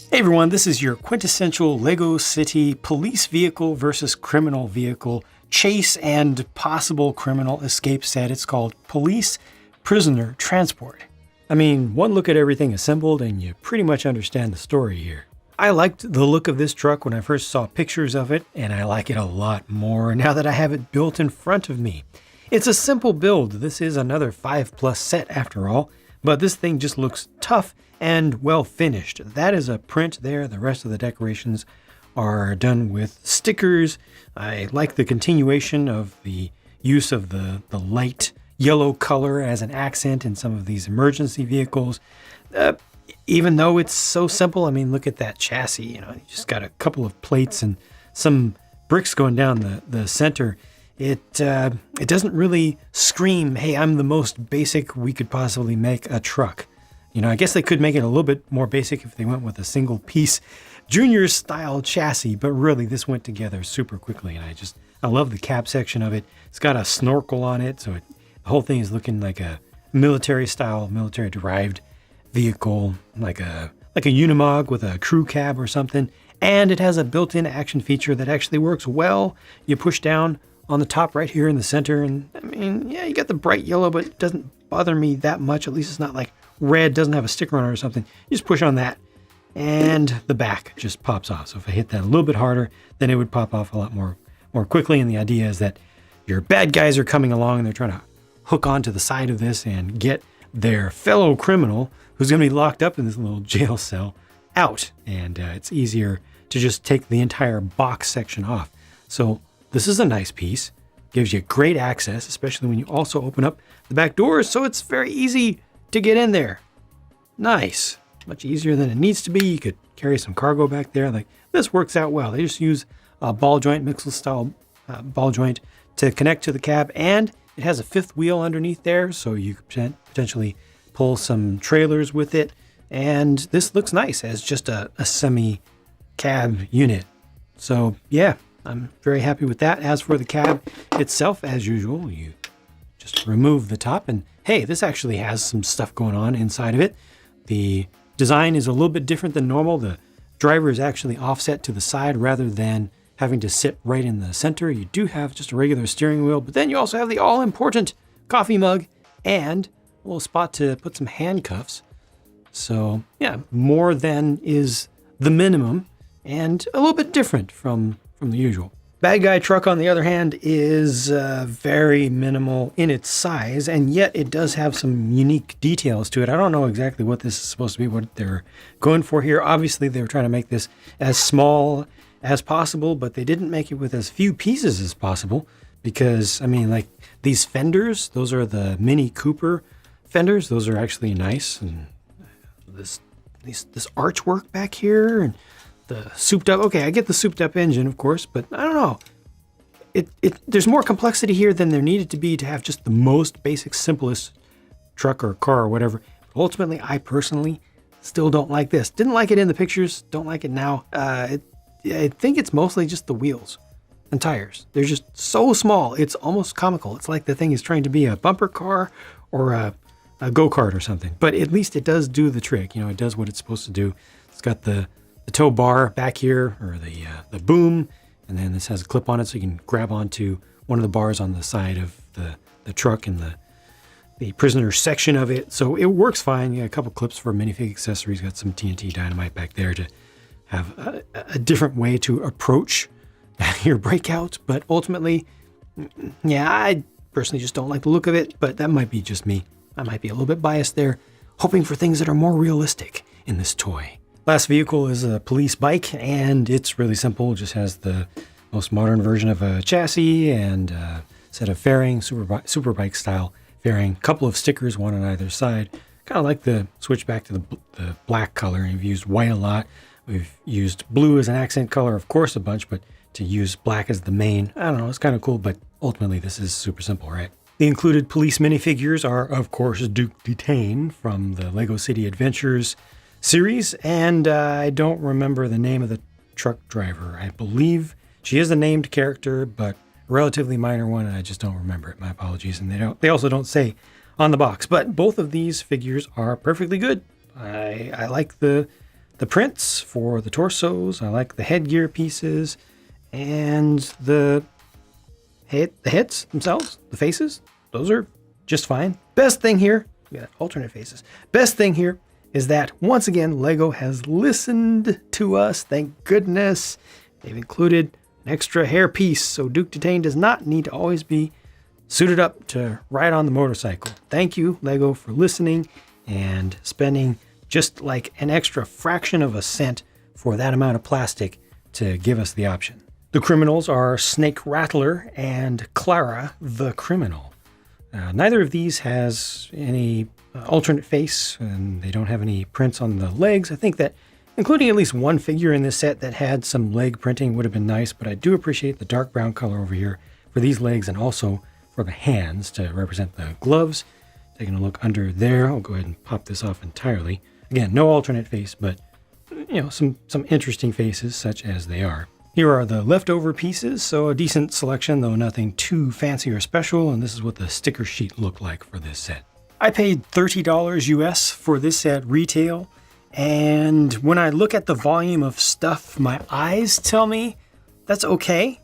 Hey everyone, this is your quintessential Lego City police vehicle versus criminal vehicle chase and possible criminal escape set. It's called Police Prisoner Transport. I mean, one look at everything assembled and you pretty much understand the story here. I liked the look of this truck when I first saw pictures of it, and I like it a lot more now that I have it built in front of me. It's a simple build. This is another 5+ set after all, but this thing just looks tough and well finished. That is a print there. The rest of the decorations are done with stickers. I like the continuation of the use of the light yellow color as an accent in some of these emergency vehicles. Even though it's so simple, I mean, look at that chassis. You just got a couple of plates and some bricks going down the center. It doesn't really scream, hey, I'm the most basic we could possibly make a truck. I guess they could make it a little bit more basic if they went with a single piece junior style chassis, but really this went together super quickly. And I love the cab section of it. It's got a snorkel on it. So the whole thing is looking like a military style, military derived vehicle, like a Unimog with a crew cab or something. And it has a built-in action feature that actually works well. You push down on the top right here in the center. And I mean, yeah, you got the bright yellow, but it doesn't bother me that much. At least it's not like red, doesn't have a sticker on it or something. You just push on that and the back just pops off. So if I hit that a little bit harder, then it would pop off a lot more quickly. And the idea is that your bad guys are coming along and they're trying to hook onto the side of this and get their fellow criminal who's going to be locked up in this little jail cell out. And it's easier to just take the entire box section off. So this is a nice piece. Gives you great access, especially when you also open up the back doors. So it's very easy to get in there. Nice. Much easier than it needs to be. You could carry some cargo back there. Like, this works out well. They just use a ball joint, Mixel style ball joint to connect to the cab. And it has a fifth wheel underneath there. So you could potentially pull some trailers with it. And this looks nice as just a semi cab unit. So yeah, I'm very happy with that. As for the cab itself, as usual, you just remove the top and hey, this actually has some stuff going on inside of it. The design is a little bit different than normal. The driver is actually offset to the side rather than having to sit right in the center. You do have just a regular steering wheel, but then you also have the all-important coffee mug and a little spot to put some handcuffs. So yeah, more than is the minimum and a little bit different from the usual. Bad guy truck, on the other hand, is very minimal in its size, and yet it does have some unique details to it. I don't know exactly what this is supposed to be, what they're going for here. Obviously, they were trying to make this as small as possible, but they didn't make it with as few pieces as possible because, I mean, like these fenders, those are the Mini Cooper fenders. Those are actually nice, and this archwork back here, and the souped up, okay, I get the souped up engine, of course, but I don't know. There's more complexity here than there needed to be to have just the most basic, simplest truck or car or whatever. But ultimately, I personally still don't like this. Didn't like it in the pictures, don't like it now. I think it's mostly just the wheels and tires. They're just so small, it's almost comical. It's like the thing is trying to be a bumper car or a go-kart or something. But at least it does do the trick. It does what it's supposed to do. It's got the tow bar back here, or the boom, and then this has a clip on it so you can grab onto one of the bars on the side of the truck and the prisoner section of it. So it works fine. You got a couple clips for minifig accessories, got some TNT dynamite back there to have a different way to approach your breakout. But ultimately, yeah, I personally just don't like the look of it, but that might be just me. I might be a little bit biased there, hoping for things that are more realistic in this toy. Last vehicle is a police bike, and it's really simple. It just has the most modern version of a chassis and a set of fairing, super bike style fairing. A couple of stickers, one on either side. Kind of like the switch back to the black color. We've used white a lot. We've used blue as an accent color, of course, a bunch, but to use black as the main, I don't know, it's kind of cool, but ultimately this is super simple, right? The included police minifigures are, of course, Duke Detain from the Lego City Adventures series, and I don't remember the name of the truck driver. I believe she is a named character, but a relatively minor one, and I just don't remember it. My apologies. And they also don't say on the box, but both of these figures are perfectly good. I like the the prints for the torsos. I like the headgear pieces and the heads themselves, the faces. Those are just fine. Best thing here, we got alternate faces. Best thing here is that once again, Lego has listened to us. Thank goodness. They've included an extra hair piece, so Duke Detain does not need to always be suited up to ride on the motorcycle. Thank you, Lego, for listening and spending just like an extra fraction of a cent for that amount of plastic to give us the option. The criminals are Snake Rattler and Clara the Criminal. Neither of these has any alternate face, and they don't have any prints on the legs. I think that including at least one figure in this set that had some leg printing would have been nice, but I do appreciate the dark brown color over here for these legs and also for the hands to represent the gloves. Taking a look under there, I'll go ahead and pop this off entirely. Again, no alternate face, but some interesting faces such as they are. Here are the leftover pieces, so a decent selection, though nothing too fancy or special, and this is what the sticker sheet looked like for this set. I paid $30 US for this at retail, and when I look at the volume of stuff, my eyes tell me that's okay,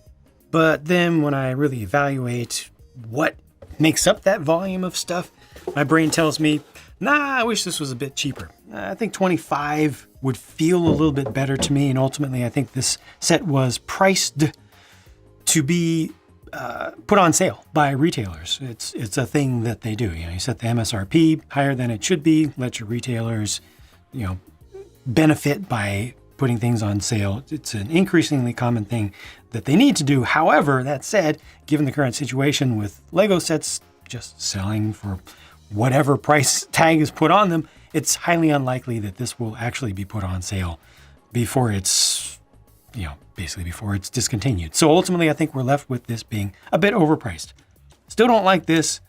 but then when I really evaluate what makes up that volume of stuff, my brain tells me, nah, I wish this was a bit cheaper. I think $25 would feel a little bit better to me, and ultimately I think this set was priced to be put on sale by retailers. It's a thing that they do. You set the MSRP higher than it should be, let your retailers benefit by putting things on sale. It's an increasingly common thing that they need to do. However, that said, given the current situation with Lego sets just selling for whatever price tag is put on them, it's highly unlikely that this will actually be put on sale before it's, basically before it's discontinued. So ultimately, I think we're left with this being a bit overpriced. Still don't like this.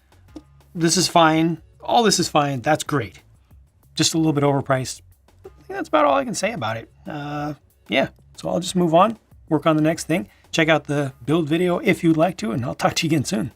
This is fine. All this is fine. That's great. Just a little bit overpriced. I think that's about all I can say about it. So I'll just move on, work on the next thing. Check out the build video if you'd like to, and I'll talk to you again soon.